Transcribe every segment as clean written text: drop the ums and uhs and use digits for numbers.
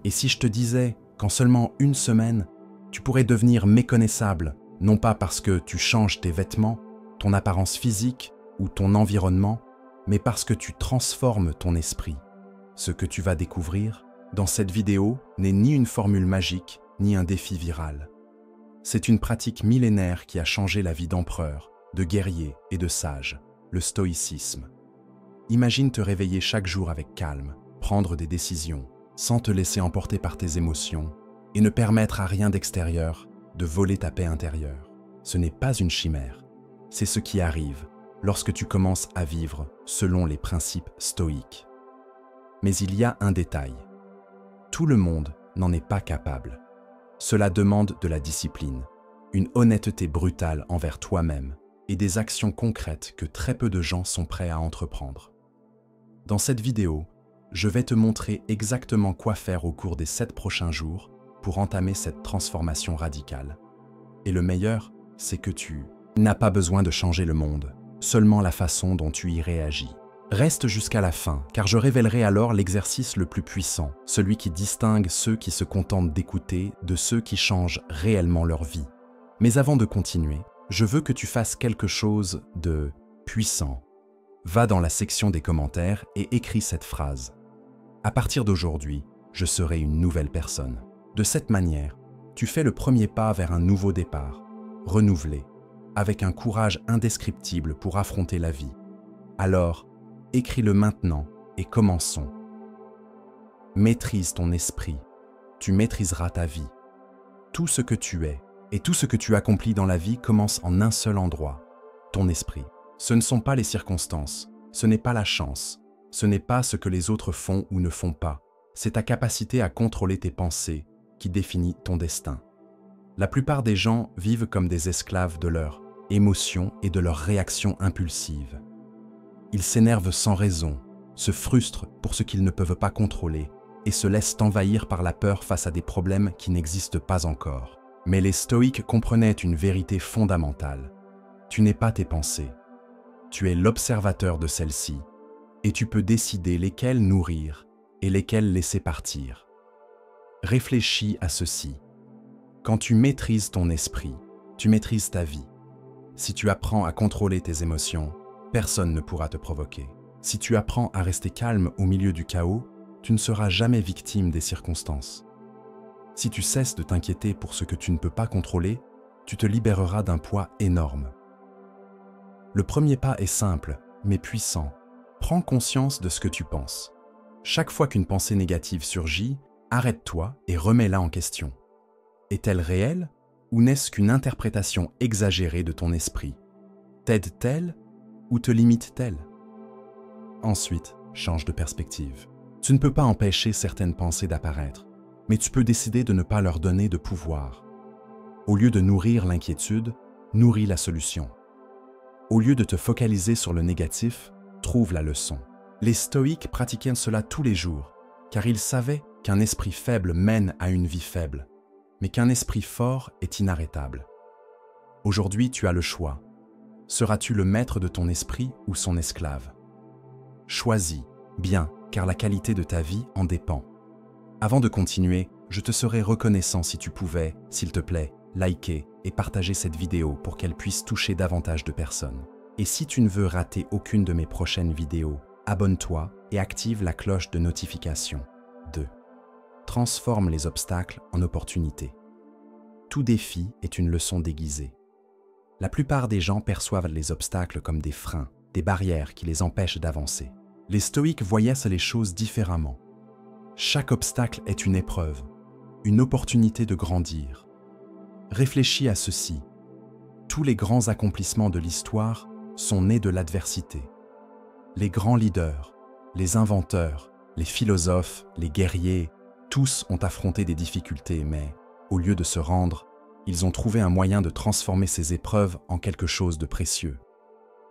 Et si je te disais qu'en seulement une semaine, tu pourrais devenir méconnaissable, non pas parce que tu changes tes vêtements, ton apparence physique ou ton environnement, mais parce que tu transformes ton esprit. Ce que tu vas découvrir dans cette vidéo n'est ni une formule magique, ni un défi viral. C'est une pratique millénaire qui a changé la vie d'empereurs, de guerriers et de sages, le stoïcisme. Imagine te réveiller chaque jour avec calme, prendre des décisions, sans te laisser emporter par tes émotions, et ne permettre à rien d'extérieur de voler ta paix intérieure. Ce n'est pas une chimère, c'est ce qui arrive lorsque tu commences à vivre selon les principes stoïques. Mais il y a un détail. Tout le monde n'en est pas capable. Cela demande de la discipline, une honnêteté brutale envers toi-même et des actions concrètes que très peu de gens sont prêts à entreprendre. Dans cette vidéo, je vais te montrer exactement quoi faire au cours des 7 prochains jours pour entamer cette transformation radicale. Et le meilleur, c'est que tu n'as pas besoin de changer le monde, seulement la façon dont tu y réagis. Reste jusqu'à la fin, car je révélerai alors l'exercice le plus puissant, celui qui distingue ceux qui se contentent d'écouter de ceux qui changent réellement leur vie. Mais avant de continuer, je veux que tu fasses quelque chose de puissant. Va dans la section des commentaires et écris cette phrase. À partir d'aujourd'hui, je serai une nouvelle personne. De cette manière, tu fais le premier pas vers un nouveau départ, renouvelé, avec un courage indescriptible pour affronter la vie. Alors, écris-le maintenant et commençons. Maîtrise ton esprit, tu maîtriseras ta vie. Tout ce que tu es et tout ce que tu accomplis dans la vie commence en un seul endroit, ton esprit. Ce ne sont pas les circonstances, ce n'est pas la chance, ce n'est pas ce que les autres font ou ne font pas, c'est ta capacité à contrôler tes pensées qui définit ton destin. La plupart des gens vivent comme des esclaves de leurs émotions et de leurs réactions impulsives. Ils s'énervent sans raison, se frustrent pour ce qu'ils ne peuvent pas contrôler et se laissent envahir par la peur face à des problèmes qui n'existent pas encore. Mais les stoïques comprenaient une vérité fondamentale. Tu n'es pas tes pensées. Tu es l'observateur de celles-ci et tu peux décider lesquelles nourrir et lesquelles laisser partir. Réfléchis à ceci. Quand tu maîtrises ton esprit, tu maîtrises ta vie. Si tu apprends à contrôler tes émotions, personne ne pourra te provoquer. Si tu apprends à rester calme au milieu du chaos, tu ne seras jamais victime des circonstances. Si tu cesses de t'inquiéter pour ce que tu ne peux pas contrôler, tu te libéreras d'un poids énorme. Le premier pas est simple, mais puissant. Prends conscience de ce que tu penses. Chaque fois qu'une pensée négative surgit, arrête-toi et remets-la en question. Est-elle réelle ou n'est-ce qu'une interprétation exagérée de ton esprit? T'aide-t-elle ou te limite-t-elle? Ensuite, change de perspective. Tu ne peux pas empêcher certaines pensées d'apparaître, mais tu peux décider de ne pas leur donner de pouvoir. Au lieu de nourrir l'inquiétude, nourris la solution. Au lieu de te focaliser sur le négatif, trouve la leçon. Les stoïques pratiquaient cela tous les jours, car ils savaient qu'un esprit faible mène à une vie faible, mais qu'un esprit fort est inarrêtable. Aujourd'hui, tu as le choix. Seras-tu le maître de ton esprit ou son esclave? Choisis, bien, car la qualité de ta vie en dépend. Avant de continuer, je te serais reconnaissant si tu pouvais, s'il te plaît, liker et partager cette vidéo pour qu'elle puisse toucher davantage de personnes. Et si tu ne veux rater aucune de mes prochaines vidéos, abonne-toi et active la cloche de notification. 2. Transforme les obstacles en opportunités. Tout défi est une leçon déguisée. La plupart des gens perçoivent les obstacles comme des freins, des barrières qui les empêchent d'avancer. Les stoïques voyaient les choses différemment. Chaque obstacle est une épreuve, une opportunité de grandir. Réfléchis à ceci. Tous les grands accomplissements de l'histoire sont nés de l'adversité. Les grands leaders, les inventeurs, les philosophes, les guerriers, tous ont affronté des difficultés, mais au lieu de se rendre, ils ont trouvé un moyen de transformer ces épreuves en quelque chose de précieux.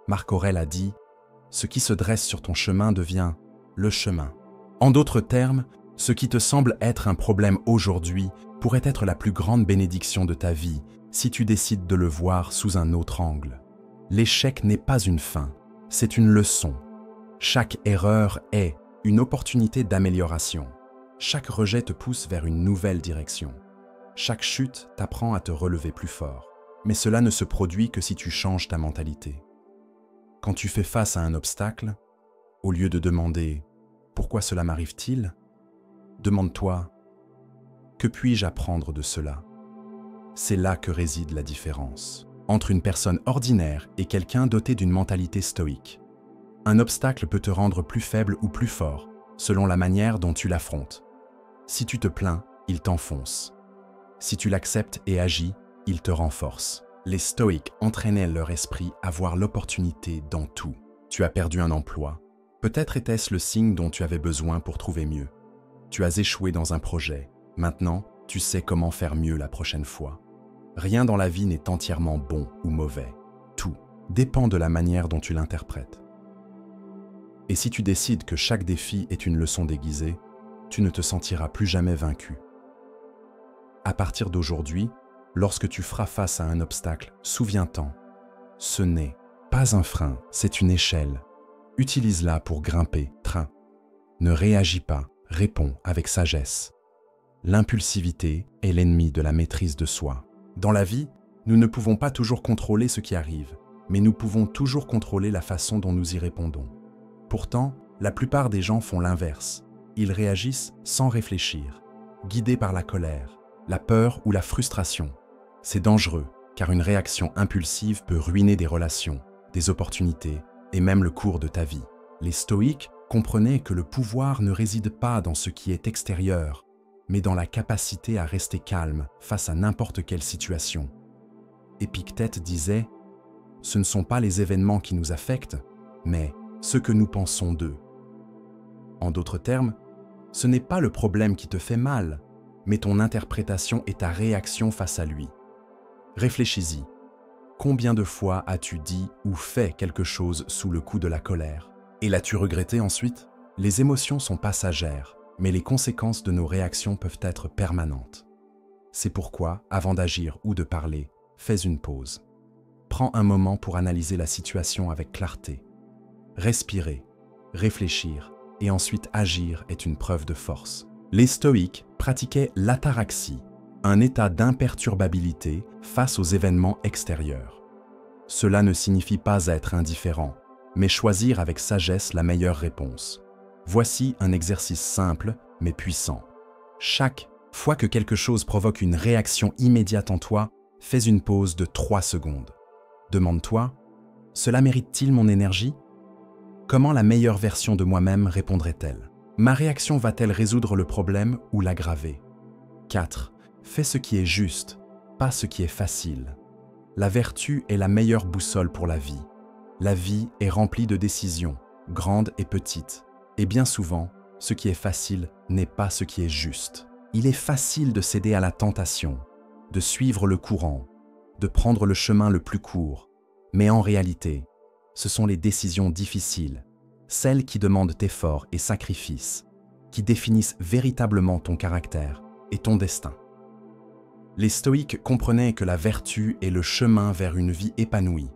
Marc Aurèle a dit « Ce qui se dresse sur ton chemin devient le chemin ». En d'autres termes, ce qui te semble être un problème aujourd'hui pourrait être la plus grande bénédiction de ta vie si tu décides de le voir sous un autre angle. L'échec n'est pas une fin, c'est une leçon. Chaque erreur est une opportunité d'amélioration. Chaque rejet te pousse vers une nouvelle direction. Chaque chute t'apprend à te relever plus fort. Mais cela ne se produit que si tu changes ta mentalité. Quand tu fais face à un obstacle, au lieu de demander « Pourquoi cela m'arrive-t-il ?», demande-toi « Que puis-je apprendre de cela ?» C'est là que réside la différence entre une personne ordinaire et quelqu'un doté d'une mentalité stoïque. Un obstacle peut te rendre plus faible ou plus fort, selon la manière dont tu l'affrontes. Si tu te plains, il t'enfonce. Si tu l'acceptes et agis, il te renforce. Les stoïques entraînaient leur esprit à voir l'opportunité dans tout. Tu as perdu un emploi. Peut-être était-ce le signe dont tu avais besoin pour trouver mieux. Tu as échoué dans un projet. Maintenant, tu sais comment faire mieux la prochaine fois. Rien dans la vie n'est entièrement bon ou mauvais. Tout dépend de la manière dont tu l'interprètes. Et si tu décides que chaque défi est une leçon déguisée, tu ne te sentiras plus jamais vaincu. À partir d'aujourd'hui, lorsque tu feras face à un obstacle, souviens-t'en, ce n'est pas un frein, c'est une échelle. Utilise-la pour grimper, train. Ne réagis pas, réponds avec sagesse. L'impulsivité est l'ennemi de la maîtrise de soi. Dans la vie, nous ne pouvons pas toujours contrôler ce qui arrive, mais nous pouvons toujours contrôler la façon dont nous y répondons. Pourtant, la plupart des gens font l'inverse. Ils réagissent sans réfléchir, guidés par la colère, la peur ou la frustration. C'est dangereux, car une réaction impulsive peut ruiner des relations, des opportunités et même le cours de ta vie. Les stoïques comprenaient que le pouvoir ne réside pas dans ce qui est extérieur, mais dans la capacité à rester calme face à n'importe quelle situation. Épictète disait « Ce ne sont pas les événements qui nous affectent, mais ce que nous pensons d'eux. » En d'autres termes, ce n'est pas le problème qui te fait mal, mais ton interprétation et ta réaction face à lui. Réfléchis-y. Combien de fois as-tu dit ou fait quelque chose sous le coup de la colère? Et l'as-tu regretté ensuite? Les émotions sont passagères, mais les conséquences de nos réactions peuvent être permanentes. C'est pourquoi, avant d'agir ou de parler, fais une pause. Prends un moment pour analyser la situation avec clarté. Respirer, réfléchir et ensuite agir est une preuve de force. Les stoïques pratiquaient l'ataraxie, un état d'imperturbabilité face aux événements extérieurs. Cela ne signifie pas être indifférent, mais choisir avec sagesse la meilleure réponse. Voici un exercice simple mais puissant. Chaque fois que quelque chose provoque une réaction immédiate en toi, fais une pause de 3 secondes. Demande-toi, cela mérite-t-il mon énergie? Comment la meilleure version de moi-même répondrait-elle? Ma réaction va-t-elle résoudre le problème ou l'aggraver? 4. Fais ce qui est juste, pas ce qui est facile. La vertu est la meilleure boussole pour la vie. La vie est remplie de décisions, grandes et petites. Et bien souvent, ce qui est facile n'est pas ce qui est juste. Il est facile de céder à la tentation, de suivre le courant, de prendre le chemin le plus court. Mais en réalité, ce sont les décisions difficiles, celles qui demandent effort et sacrifice, qui définissent véritablement ton caractère et ton destin. Les stoïques comprenaient que la vertu est le chemin vers une vie épanouie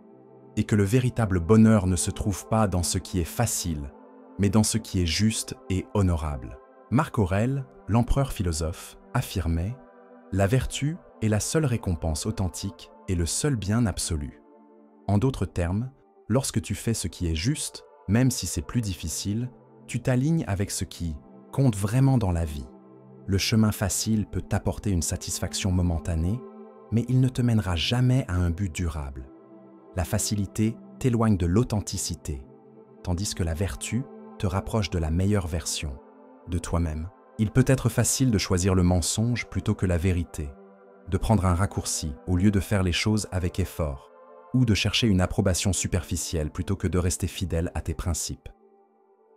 et que le véritable bonheur ne se trouve pas dans ce qui est facile, mais dans ce qui est juste et honorable. Marc Aurèle, l'empereur philosophe, affirmait « La vertu est la seule récompense authentique et le seul bien absolu. » En d'autres termes, lorsque tu fais ce qui est juste, même si c'est plus difficile, tu t'alignes avec ce qui compte vraiment dans la vie. Le chemin facile peut t'apporter une satisfaction momentanée, mais il ne te mènera jamais à un but durable. La facilité t'éloigne de l'authenticité, tandis que la vertu te rapproche de la meilleure version de toi-même. Il peut être facile de choisir le mensonge plutôt que la vérité, de prendre un raccourci au lieu de faire les choses avec effort, ou de chercher une approbation superficielle plutôt que de rester fidèle à tes principes.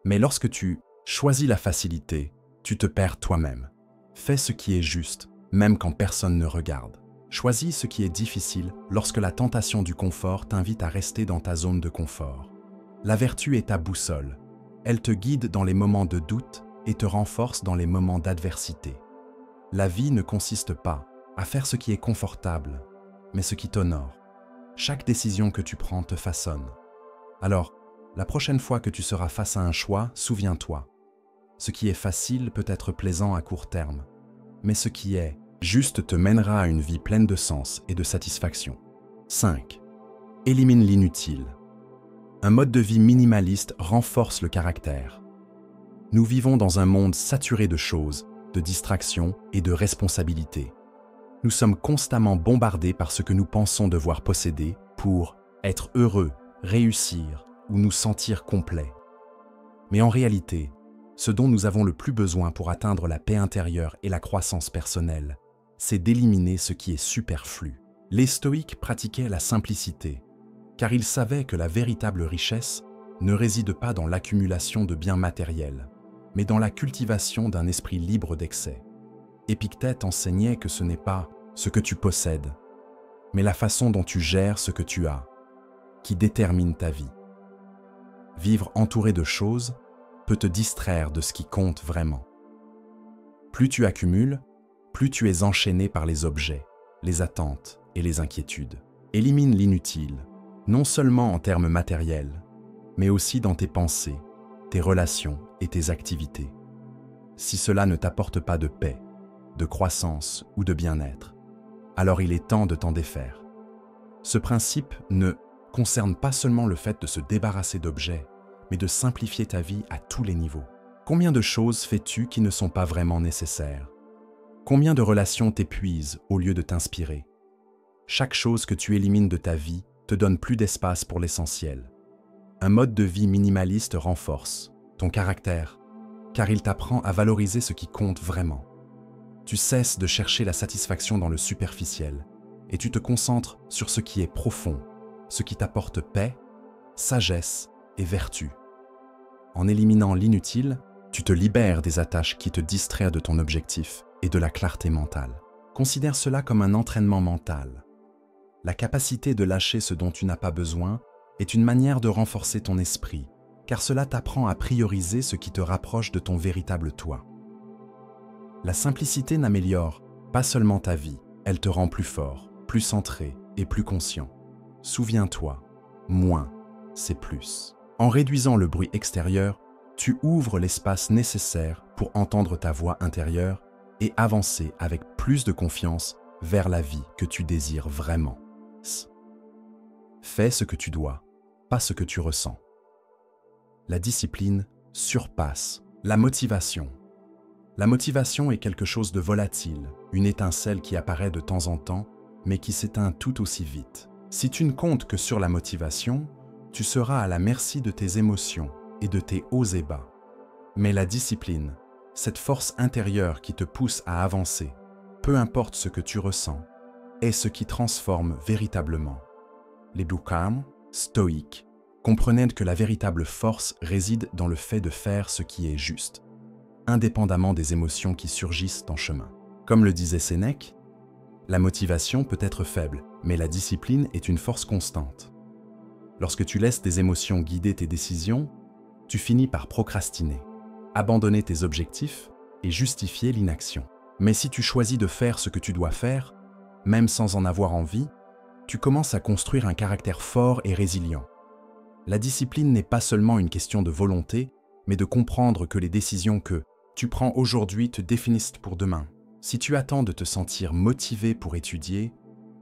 Mais lorsque tu choisis la facilité, tu te perds toi-même. Fais ce qui est juste, même quand personne ne regarde. Choisis ce qui est difficile lorsque la tentation du confort t'invite à rester dans ta zone de confort. La vertu est ta boussole. Elle te guide dans les moments de doute et te renforce dans les moments d'adversité. La vie ne consiste pas à faire ce qui est confortable, mais ce qui t'honore. Chaque décision que tu prends te façonne. Alors, la prochaine fois que tu seras face à un choix, souviens-toi. Ce qui est facile peut être plaisant à court terme, mais ce qui est juste te mènera à une vie pleine de sens et de satisfaction. 5. Élimine l'inutile. Un mode de vie minimaliste renforce le caractère. Nous vivons dans un monde saturé de choses, de distractions et de responsabilités. Nous sommes constamment bombardés par ce que nous pensons devoir posséder pour être heureux, réussir ou nous sentir complets. Mais en réalité, ce dont nous avons le plus besoin pour atteindre la paix intérieure et la croissance personnelle, c'est d'éliminer ce qui est superflu. Les stoïques pratiquaient la simplicité, car ils savaient que la véritable richesse ne réside pas dans l'accumulation de biens matériels, mais dans la cultivation d'un esprit libre d'excès. Épictète enseignait que ce n'est pas ce que tu possèdes, mais la façon dont tu gères ce que tu as, qui détermine ta vie. Vivre entouré de choses peut te distraire de ce qui compte vraiment. Plus tu accumules, plus tu es enchaîné par les objets, les attentes et les inquiétudes. Élimine l'inutile, non seulement en termes matériels, mais aussi dans tes pensées, tes relations et tes activités. Si cela ne t'apporte pas de paix, de croissance ou de bien-être, alors il est temps de t'en défaire. Ce principe ne concerne pas seulement le fait de se débarrasser d'objets, mais de simplifier ta vie à tous les niveaux. Combien de choses fais-tu qui ne sont pas vraiment nécessaires? Combien de relations t'épuisent au lieu de t'inspirer? Chaque chose que tu élimines de ta vie te donne plus d'espace pour l'essentiel. Un mode de vie minimaliste renforce ton caractère, car il t'apprend à valoriser ce qui compte vraiment. Tu cesses de chercher la satisfaction dans le superficiel et tu te concentres sur ce qui est profond, ce qui t'apporte paix, sagesse et vertu. En éliminant l'inutile, tu te libères des attaches qui te distraient de ton objectif et de la clarté mentale. Considère cela comme un entraînement mental. La capacité de lâcher ce dont tu n'as pas besoin est une manière de renforcer ton esprit, car cela t'apprend à prioriser ce qui te rapproche de ton véritable toi. La simplicité n'améliore pas seulement ta vie, elle te rend plus fort, plus centré et plus conscient. Souviens-toi, moins, c'est plus. En réduisant le bruit extérieur, tu ouvres l'espace nécessaire pour entendre ta voix intérieure et avancer avec plus de confiance vers la vie que tu désires vraiment. Fais ce que tu dois, pas ce que tu ressens. La discipline surpasse la motivation. La motivation est quelque chose de volatile, une étincelle qui apparaît de temps en temps, mais qui s'éteint tout aussi vite. Si tu ne comptes que sur la motivation, tu seras à la merci de tes émotions et de tes hauts et bas. Mais la discipline, cette force intérieure qui te pousse à avancer, peu importe ce que tu ressens, est ce qui transforme véritablement. Les bouddhas stoïques comprenaient que la véritable force réside dans le fait de faire ce qui est juste, indépendamment des émotions qui surgissent en chemin. Comme le disait Sénèque, la motivation peut être faible, mais la discipline est une force constante. Lorsque tu laisses tes émotions guider tes décisions, tu finis par procrastiner, abandonner tes objectifs et justifier l'inaction. Mais si tu choisis de faire ce que tu dois faire, même sans en avoir envie, tu commences à construire un caractère fort et résilient. La discipline n'est pas seulement une question de volonté, mais de comprendre que les décisions que tu prends aujourd'hui te définissent pour demain. Si tu attends de te sentir motivé pour étudier,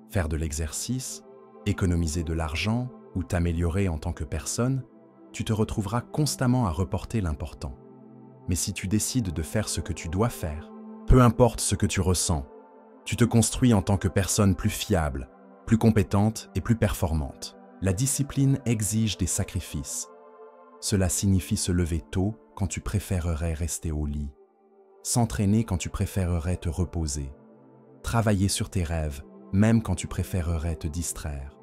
faire de l'exercice, économiser de l'argent ou t'améliorer en tant que personne, tu te retrouveras constamment à reporter l'important. Mais si tu décides de faire ce que tu dois faire, peu importe ce que tu ressens, tu te construis en tant que personne plus fiable, plus compétente et plus performante. La discipline exige des sacrifices. Cela signifie se lever tôt quand tu préférerais rester au lit, s'entraîner quand tu préférerais te reposer, travailler sur tes rêves, même quand tu préférerais te distraire.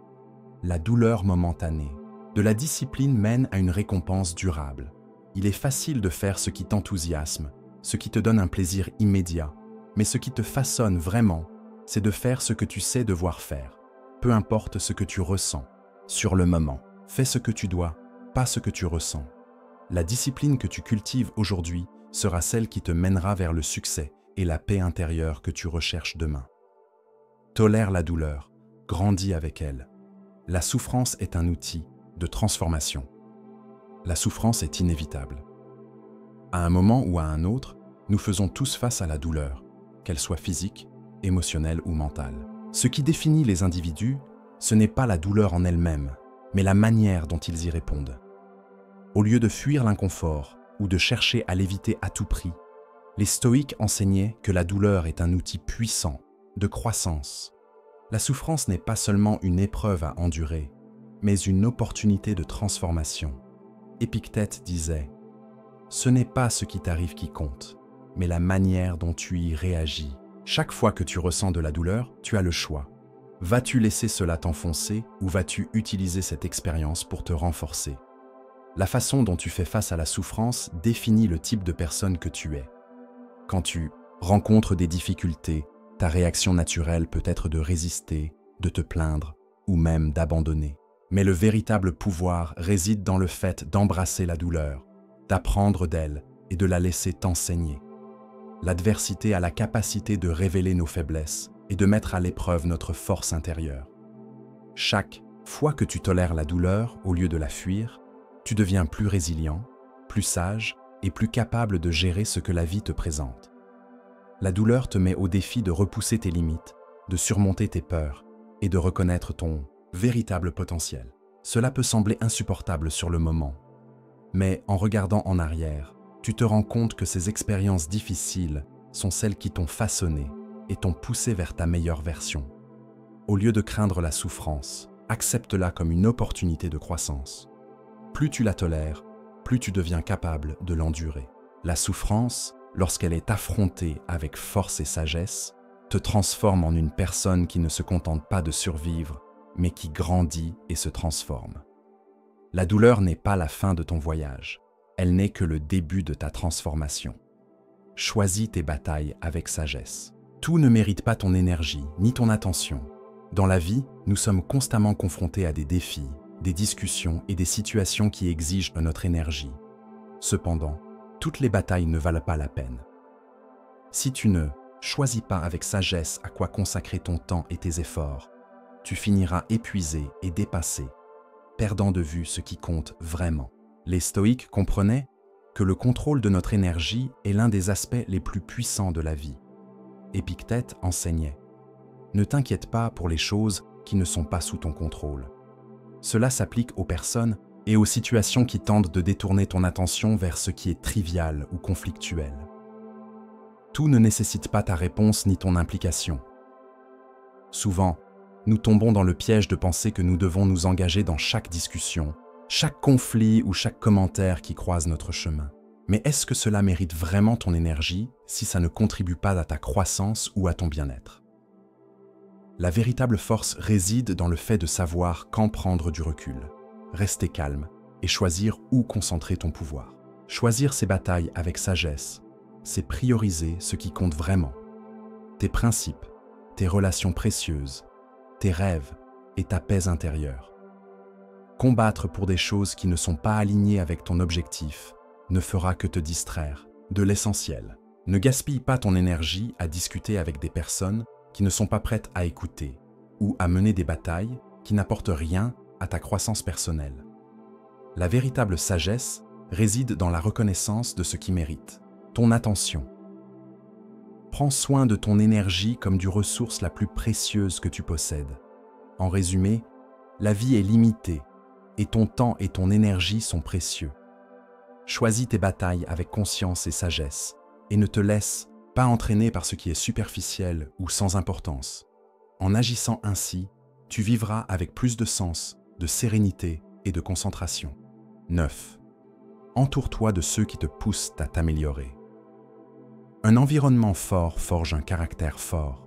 La douleur momentanée de la discipline mène à une récompense durable. Il est facile de faire ce qui t'enthousiasme, ce qui te donne un plaisir immédiat, mais ce qui te façonne vraiment, c'est de faire ce que tu sais devoir faire, peu importe ce que tu ressens. Sur le moment, fais ce que tu dois, pas ce que tu ressens. La discipline que tu cultives aujourd'hui sera celle qui te mènera vers le succès et la paix intérieure que tu recherches demain. Tolère la douleur, grandis avec elle. La souffrance est un outil de transformation. La souffrance est inévitable. À un moment ou à un autre, nous faisons tous face à la douleur, qu'elle soit physique, émotionnelle ou mentale. Ce qui définit les individus, ce n'est pas la douleur en elle-même, mais la manière dont ils y répondent. Au lieu de fuir l'inconfort ou de chercher à l'éviter à tout prix, les stoïques enseignaient que la douleur est un outil puissant de croissance. La souffrance n'est pas seulement une épreuve à endurer, mais une opportunité de transformation. Épictète disait « Ce n'est pas ce qui t'arrive qui compte, mais la manière dont tu y réagis. » Chaque fois que tu ressens de la douleur, tu as le choix. Vas-tu laisser cela t'enfoncer ou vas-tu utiliser cette expérience pour te renforcer? La façon dont tu fais face à la souffrance définit le type de personne que tu es. Quand tu rencontres des difficultés, ta réaction naturelle peut être de résister, de te plaindre ou même d'abandonner. Mais le véritable pouvoir réside dans le fait d'embrasser la douleur, d'apprendre d'elle et de la laisser t'enseigner. L'adversité a la capacité de révéler nos faiblesses et de mettre à l'épreuve notre force intérieure. Chaque fois que tu tolères la douleur au lieu de la fuir, tu deviens plus résilient, plus sage et plus capable de gérer ce que la vie te présente. La douleur te met au défi de repousser tes limites, de surmonter tes peurs et de reconnaître ton véritable potentiel. Cela peut sembler insupportable sur le moment, mais en regardant en arrière, tu te rends compte que ces expériences difficiles sont celles qui t'ont façonné et t'ont poussé vers ta meilleure version. Au lieu de craindre la souffrance, accepte-la comme une opportunité de croissance. Plus tu la tolères, plus tu deviens capable de l'endurer. La souffrance, lorsqu'elle est affrontée avec force et sagesse, te transforme en une personne qui ne se contente pas de survivre, mais qui grandit et se transforme. La douleur n'est pas la fin de ton voyage, elle n'est que le début de ta transformation. Choisis tes batailles avec sagesse. Tout ne mérite pas ton énergie ni ton attention. Dans la vie, nous sommes constamment confrontés à des défis, des discussions et des situations qui exigent notre énergie. Cependant, toutes les batailles ne valent pas la peine. Si tu ne choisis pas avec sagesse à quoi consacrer ton temps et tes efforts, tu finiras épuisé et dépassé, perdant de vue ce qui compte vraiment. Les stoïques comprenaient que le contrôle de notre énergie est l'un des aspects les plus puissants de la vie. Épictète enseignait « Ne t'inquiète pas pour les choses qui ne sont pas sous ton contrôle. » Cela s'applique aux personnes et aux situations qui tentent de détourner ton attention vers ce qui est trivial ou conflictuel. Tout ne nécessite pas ta réponse ni ton implication. Souvent, nous tombons dans le piège de penser que nous devons nous engager dans chaque discussion, chaque conflit ou chaque commentaire qui croise notre chemin. Mais est-ce que cela mérite vraiment ton énergie si ça ne contribue pas à ta croissance ou à ton bien-être? La véritable force réside dans le fait de savoir quand prendre du recul, rester calme et choisir où concentrer ton pouvoir. Choisir ces batailles avec sagesse, c'est prioriser ce qui compte vraiment. Tes principes, tes relations précieuses, tes rêves et ta paix intérieure. Combattre pour des choses qui ne sont pas alignées avec ton objectif ne fera que te distraire de l'essentiel. Ne gaspille pas ton énergie à discuter avec des personnes qui ne sont pas prêtes à écouter ou à mener des batailles qui n'apportent rien à ta croissance personnelle. La véritable sagesse réside dans la reconnaissance de ce qui mérite ton attention. Prends soin de ton énergie comme du ressource la plus précieuse que tu possèdes. En résumé, la vie est limitée et ton temps et ton énergie sont précieux. Choisis tes batailles avec conscience et sagesse et ne te laisse pas entraîner par ce qui est superficiel ou sans importance. En agissant ainsi, tu vivras avec plus de sens, de sérénité et de concentration. 9. Entoure-toi de ceux qui te poussent à t'améliorer. Un environnement fort forge un caractère fort.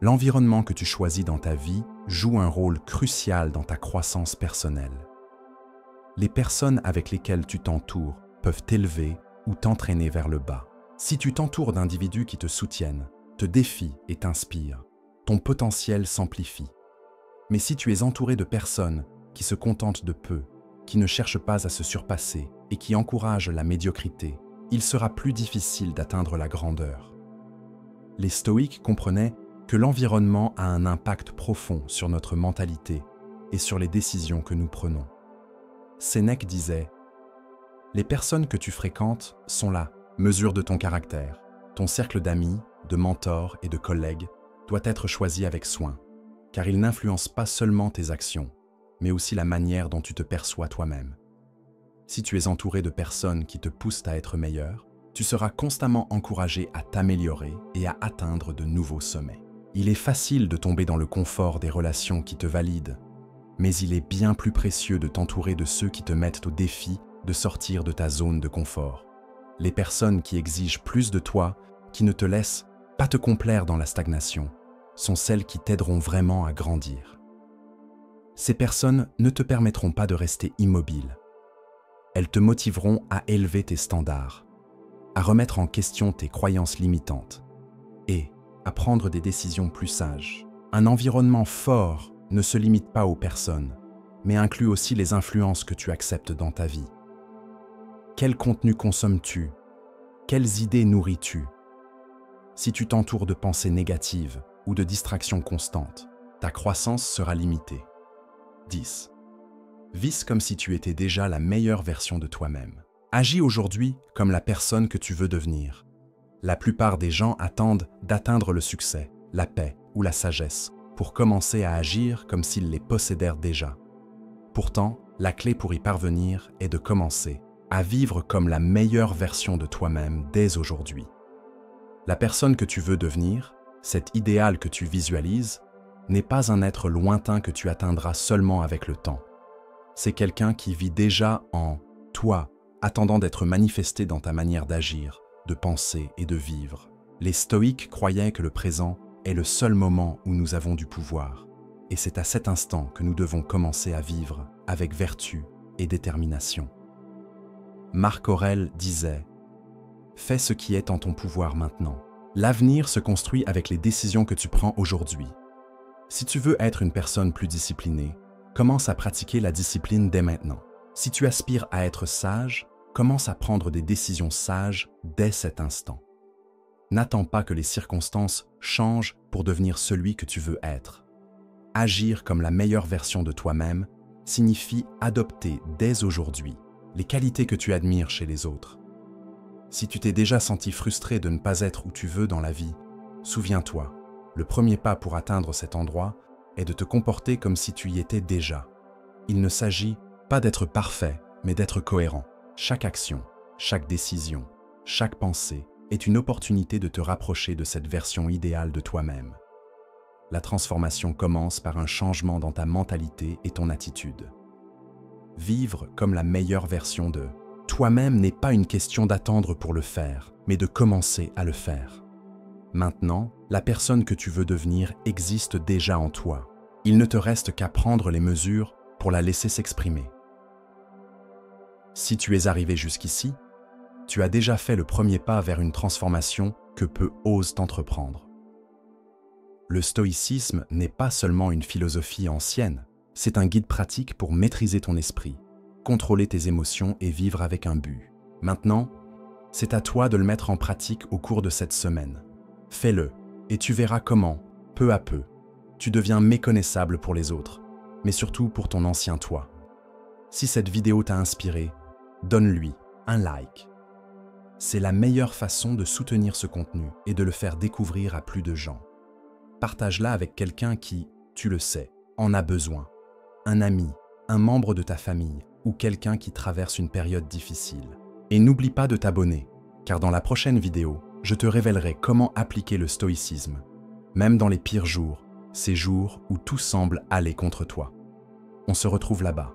L'environnement que tu choisis dans ta vie joue un rôle crucial dans ta croissance personnelle. Les personnes avec lesquelles tu t'entoures peuvent t'élever ou t'entraîner vers le bas. Si tu t'entoures d'individus qui te soutiennent, te défient et t'inspirent, ton potentiel s'amplifie. Mais si tu es entouré de personnes qui se contentent de peu, qui ne cherchent pas à se surpasser et qui encouragent la médiocrité, il sera plus difficile d'atteindre la grandeur. Les stoïques comprenaient que l'environnement a un impact profond sur notre mentalité et sur les décisions que nous prenons. Sénèque disait « Les personnes que tu fréquentes sont la mesure de ton caractère. Ton cercle d'amis, de mentors et de collègues doit être choisi avec soin, car il n'influence pas seulement tes actions, mais aussi la manière dont tu te perçois toi-même. Si tu es entouré de personnes qui te poussent à être meilleur, tu seras constamment encouragé à t'améliorer et à atteindre de nouveaux sommets. Il est facile de tomber dans le confort des relations qui te valident, mais il est bien plus précieux de t'entourer de ceux qui te mettent au défi de sortir de ta zone de confort. Les personnes qui exigent plus de toi, qui ne te laissent pas te complaire dans la stagnation, sont celles qui t'aideront vraiment à grandir. Ces personnes ne te permettront pas de rester immobile. Elles te motiveront à élever tes standards, à remettre en question tes croyances limitantes et à prendre des décisions plus sages. Un environnement fort ne se limite pas aux personnes, mais inclut aussi les influences que tu acceptes dans ta vie. Quel contenu consommes-tu? Quelles idées nourris-tu? Si tu t'entoures de pensées négatives ou de distractions constantes, ta croissance sera limitée. 10. Vis comme si tu étais déjà la meilleure version de toi-même. Agis aujourd'hui comme la personne que tu veux devenir. La plupart des gens attendent d'atteindre le succès, la paix ou la sagesse pour commencer à agir comme s'ils les possédèrent déjà. Pourtant, la clé pour y parvenir est de commencer à vivre comme la meilleure version de toi-même dès aujourd'hui. La personne que tu veux devenir, cet idéal que tu visualises, n'est pas un être lointain que tu atteindras seulement avec le temps. C'est quelqu'un qui vit déjà en toi, attendant d'être manifesté dans ta manière d'agir, de penser et de vivre. Les stoïques croyaient que le présent est le seul moment où nous avons du pouvoir, et c'est à cet instant que nous devons commencer à vivre avec vertu et détermination. Marc Aurèle disait « Fais ce qui est en ton pouvoir maintenant. L'avenir se construit avec les décisions que tu prends aujourd'hui. Si tu veux être une personne plus disciplinée, commence à pratiquer la discipline dès maintenant. Si tu aspires à être sage, commence à prendre des décisions sages dès cet instant. N'attends pas que les circonstances changent pour devenir celui que tu veux être. Agir comme la meilleure version de toi-même signifie adopter dès aujourd'hui les qualités que tu admires chez les autres. Si tu t'es déjà senti frustré de ne pas être où tu veux dans la vie, souviens-toi, le premier pas pour atteindre cet endroit est de te comporter comme si tu y étais déjà. Il ne s'agit pas d'être parfait, mais d'être cohérent. Chaque action, chaque décision, chaque pensée est une opportunité de te rapprocher de cette version idéale de toi-même. La transformation commence par un changement dans ta mentalité et ton attitude. Vivre comme la meilleure version de toi-même n'est pas une question d'attendre pour le faire, mais de commencer à le faire. Maintenant, la personne que tu veux devenir existe déjà en toi. Il ne te reste qu'à prendre les mesures pour la laisser s'exprimer. Si tu es arrivé jusqu'ici, tu as déjà fait le premier pas vers une transformation que peu osent entreprendre. Le stoïcisme n'est pas seulement une philosophie ancienne, c'est un guide pratique pour maîtriser ton esprit, contrôler tes émotions et vivre avec un but. Maintenant, c'est à toi de le mettre en pratique au cours de cette semaine. Fais-le et tu verras comment, peu à peu, tu deviens méconnaissable pour les autres, mais surtout pour ton ancien toi. Si cette vidéo t'a inspiré, donne-lui un like. C'est la meilleure façon de soutenir ce contenu et de le faire découvrir à plus de gens. Partage-la avec quelqu'un qui, tu le sais, en a besoin. Un ami, un membre de ta famille ou quelqu'un qui traverse une période difficile. Et n'oublie pas de t'abonner, car dans la prochaine vidéo, je te révélerai comment appliquer le stoïcisme, même dans les pires jours, ces jours où tout semble aller contre toi. On se retrouve là-bas.